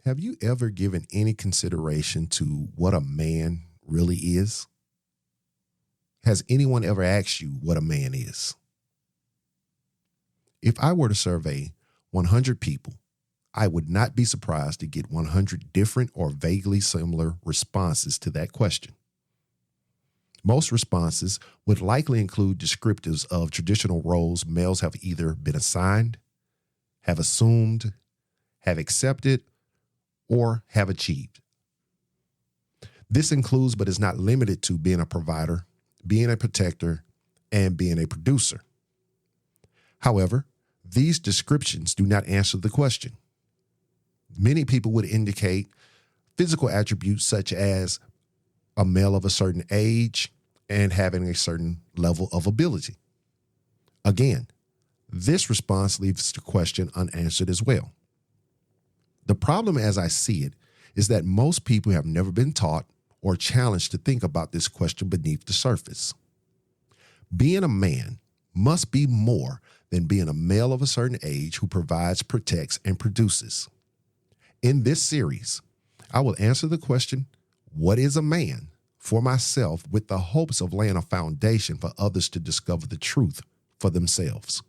Have you ever given any consideration to what a man really is? Has anyone ever asked you what a man is? If I were to survey 100 people, I would not be surprised to get 100 different or vaguely similar responses to that question. Most responses would likely include descriptives of traditional roles males have either been assigned, have assumed, have accepted, or have achieved. This includes but is not limited to being a provider, being a protector, and being a producer. However, these descriptions do not answer the question. Many people would indicate physical attributes such as a male of a certain age and having a certain level of ability. Again, this response leaves the question unanswered as well. The problem as I see it is that most people have never been taught or challenged to think about this question beneath the surface. Being a man must be more than being a male of a certain age who provides, protects, and produces. In this series, I will answer the question, what is a man, for myself with the hopes of laying a foundation for others to discover the truth for themselves.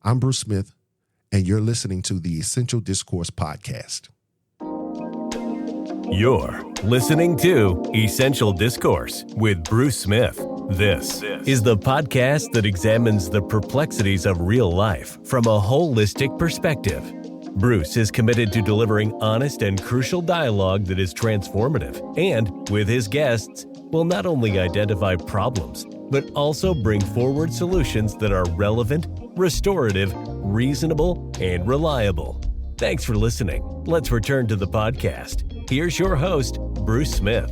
I'm Bruce Smith, and you're listening to the Essential Discourse Podcast. You're listening to Essential Discourse with Bruce Smith. This is the podcast that examines the perplexities of real life from a holistic perspective. Bruce is committed to delivering honest and crucial dialogue that is transformative and, with his guests, will not only identify problems, but also bring forward solutions that are relevant, restorative, reasonable, and reliable. Thanks for listening. Let's return to the podcast. Here's your host, Bruce Smith.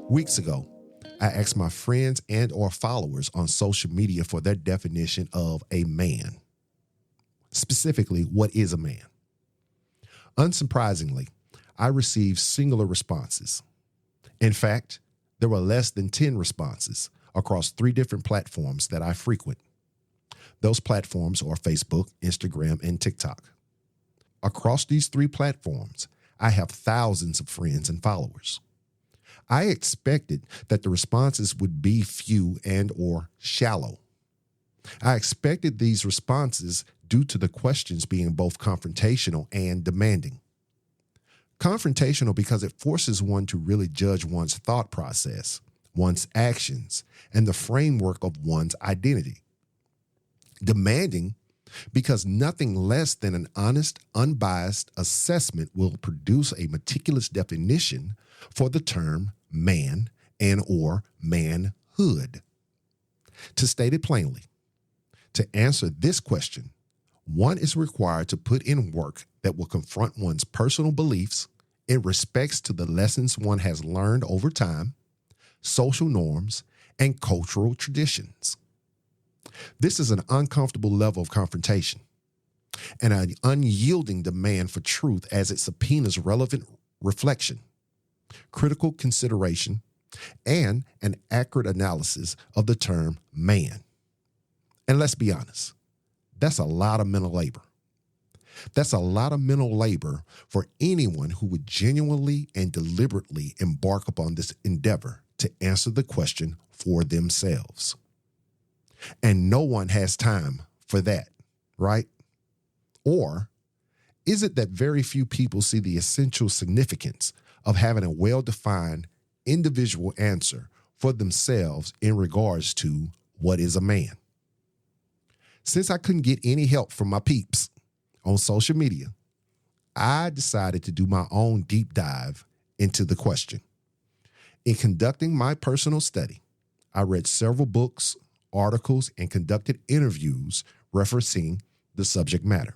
Weeks ago, I asked my friends and or followers on social media for their definition of a man. Specifically, what is a man? Unsurprisingly, I received singular responses. In fact, there were less than 10 responses across 3 different platforms that I frequent. Those platforms are Facebook, Instagram, and TikTok. Across these 3 platforms, I have thousands of friends and followers. I expected that the responses would be few and or shallow. I expected these responses due to the questions being both confrontational and demanding. Confrontational because it forces one to really judge one's thought process, one's actions, and the framework of one's identity. Demanding because nothing less than an honest, unbiased assessment will produce a meticulous definition for the term man and or manhood. To state it plainly, to answer this question, one is required to put in work that will confront one's personal beliefs in respects to the lessons one has learned over time, social norms, and cultural traditions. This is an uncomfortable level of confrontation and an unyielding demand for truth as it subpoenas relevant reflection, critical consideration, and an accurate analysis of the term man. And let's be honest, that's a lot of mental labor. That's a lot of mental labor for anyone who would genuinely and deliberately embark upon this endeavor to answer the question for themselves. And no one has time for that, right? Or is it that very few people see the essential significance of having a well-defined individual answer for themselves in regards to what is a man? Since I couldn't get any help from my peeps on social media, I decided to do my own deep dive into the question. In conducting my personal study, I read several books, articles, and conducted interviews referencing the subject matter.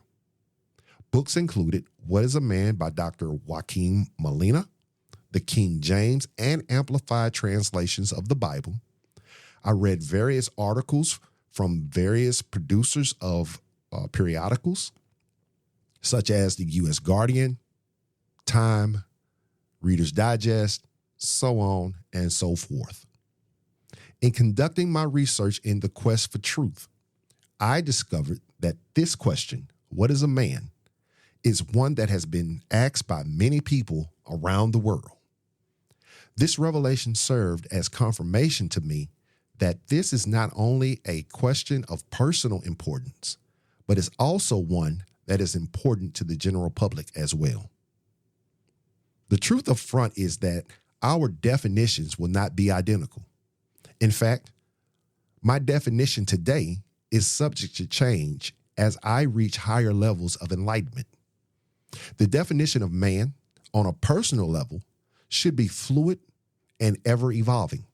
Books included What is a Man by Dr. Joaquin Molina, the King James and Amplified translations of the Bible. I read various articles from various producers of periodicals, such as the U.S. Guardian, Time, Reader's Digest, so on and so forth. In conducting my research in the quest for truth, I discovered that this question what is a man, is one that has been asked by many people around the world. This revelation served as confirmation to me that this is not only a question of personal importance, but is also one that is important to the general public as well. The truth up front is that our definitions will not be identical. In fact, my definition today is subject to change as I reach higher levels of enlightenment. The definition of man on a personal level should be fluid and ever evolving.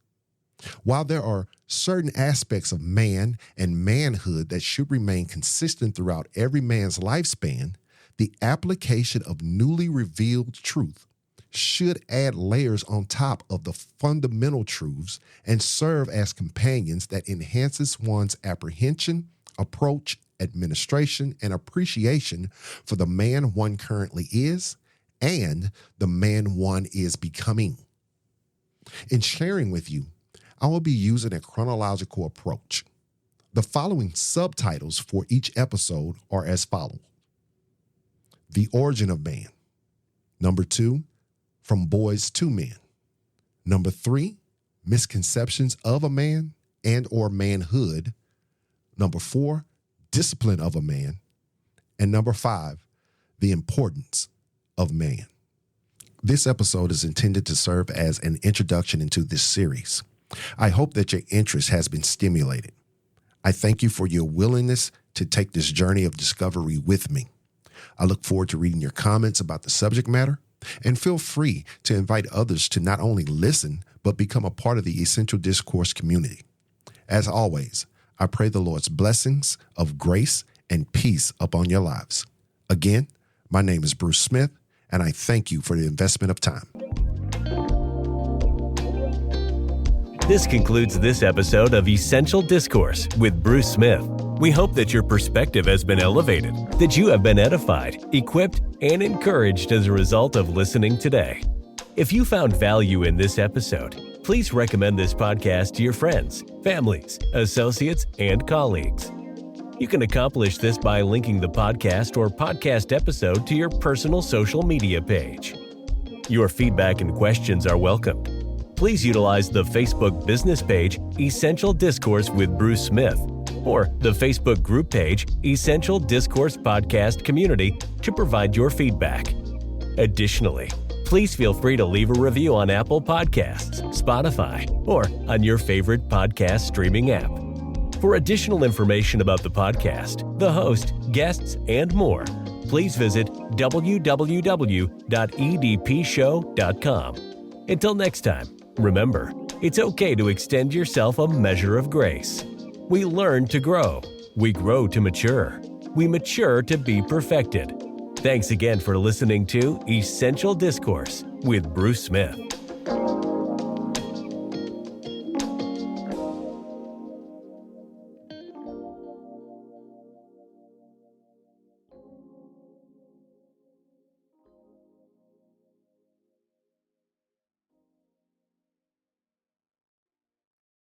While there are certain aspects of man and manhood that should remain consistent throughout every man's lifespan, the application of newly revealed truth should add layers on top of the fundamental truths and serve as companions that enhances one's apprehension, approach, administration, and appreciation for the man one currently is and the man one is becoming. In sharing with you, I will be using a chronological approach. The following subtitles for each episode are as follows. The origin of man. Number 2, from boys to men. Number 3, misconceptions of a man and or manhood. Number 4, discipline of a man. And number 5, the importance of man. This episode is intended to serve as an introduction into this series. I hope that your interest has been stimulated. I thank you for your willingness to take this journey of discovery with me. I look forward to reading your comments about the subject matter, and feel free to invite others to not only listen, but become a part of the Essential Discourse community. As always, I pray the Lord's blessings of grace and peace upon your lives. Again, my name is Bruce Smith, and I thank you for the investment of time. This concludes this episode of Essential Discourse with Bruce Smith. We hope that your perspective has been elevated, that you have been edified, equipped, and encouraged as a result of listening today. If you found value in this episode, please recommend this podcast to your friends, families, associates, and colleagues. You can accomplish this by linking the podcast or podcast episode to your personal social media page. Your feedback and questions are welcomed. Please utilize the Facebook business page, Essential Discourse with Bruce Smith, or the Facebook group page, Essential Discourse Podcast Community, to provide your feedback. Additionally, please feel free to leave a review on Apple Podcasts, Spotify, or on your favorite podcast streaming app. For additional information about the podcast, the host, guests, and more, please visit www.edpshow.com. Until next time, remember, it's okay to extend yourself a measure of grace. We learn to grow. We grow to mature. We mature to be perfected. Thanks again for listening to Essential Discourse with Bruce Smith.